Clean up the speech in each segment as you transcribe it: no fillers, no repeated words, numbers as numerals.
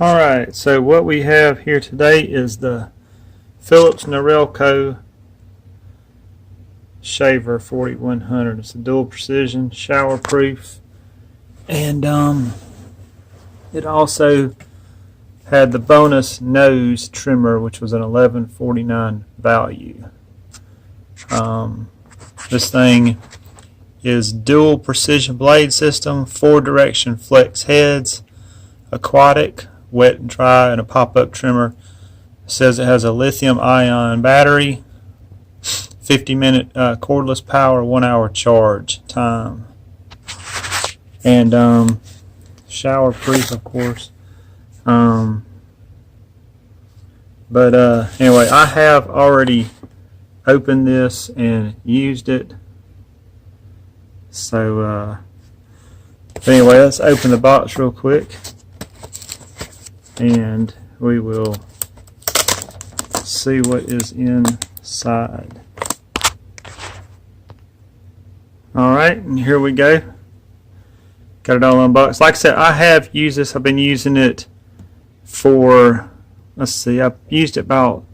Alright, so what we have here today is the Philips Norelco Shaver 4100. It's a dual precision, shower proof, and it also had the bonus nose trimmer, which was an $11.49 value. This thing is dual precision blade system, 4-direction flex heads, aquatic, wet and dry, and a pop-up trimmer. It says it has a lithium-ion battery, 50-minute cordless power, 1-hour charge time, and shower proof, of course. But anyway, I have already opened this and used it. So anyway, let's open the box real quick and we will see what is inside. Alright, and here we go. Got it all unboxed. Like I said, I have used this. I've been using it for, let's see, I've used it about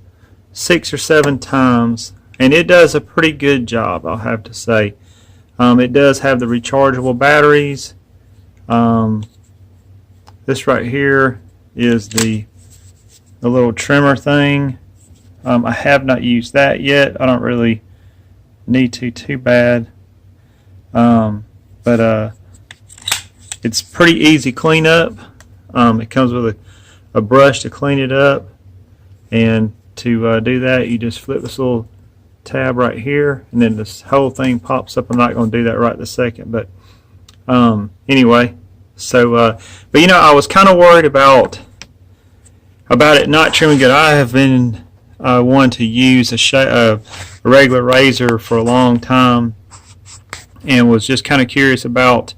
6 or 7 times, and it does a pretty good job, I'll have to say. It does have the rechargeable batteries. This right here is the little trimmer thing. I have not used that yet. I don't really need to too bad. But it's pretty easy cleanup. It comes with a brush to clean it up, and to do that you just flip this little tab right here, and then this whole thing pops up. I'm not going to do that right this second, but anyway, so but you know, I was kind of worried about it not trimming good. I have been wanting to use a regular razor for a long time, and was just kind of curious about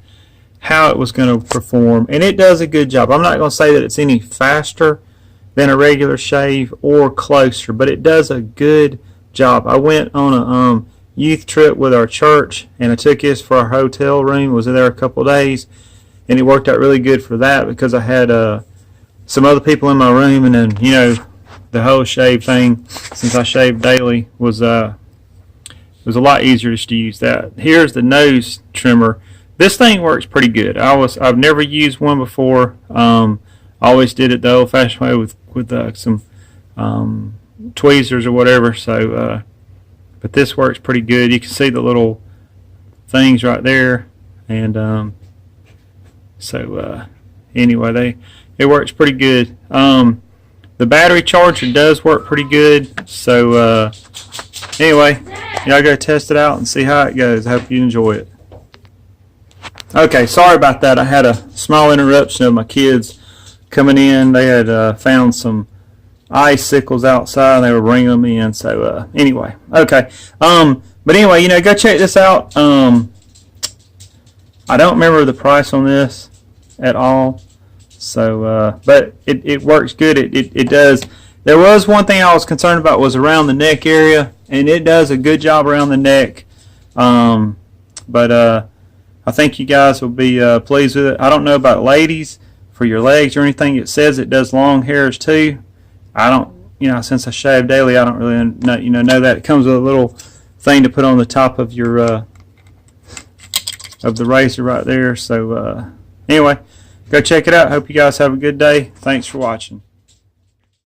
how it was going to perform, and it does a good job. I'm not going to say that it's any faster than a regular shave or closer, but it does a good job. I went on a youth trip with our church, and I took this for our hotel room. Was there a couple days, and it worked out really good for that because I had some other people in my room, and then, you know, the whole shave thing, since I shave daily, was it was a lot easier just to use that. Here's the nose trimmer. This thing works pretty good. I've never used one before. I always did it the old-fashioned way with some tweezers or whatever. So, but this works pretty good. You can see the little things right there, and anyway, it works pretty good. The battery charger does work pretty good. So anyway, y'all go test it out and see how it goes. I hope you enjoy it. Okay, sorry about that. I had a small interruption of my kids coming in. They had found some icicles outside, and they were bringing them in. So anyway, okay. But anyway, you know, go check this out. I don't remember the price on this at all. So, but it works good. It does. There was one thing I was concerned about, was around the neck area, and it does a good job around the neck. But I think you guys will be pleased with it. I don't know about ladies for your legs or anything. It says it does long hairs too. I don't, you know, since I shave daily, I don't really know that. It comes with a little thing to put on the top of your of the razor right there. So anyway, go check it out. Hope you guys have a good day. Thanks for watching.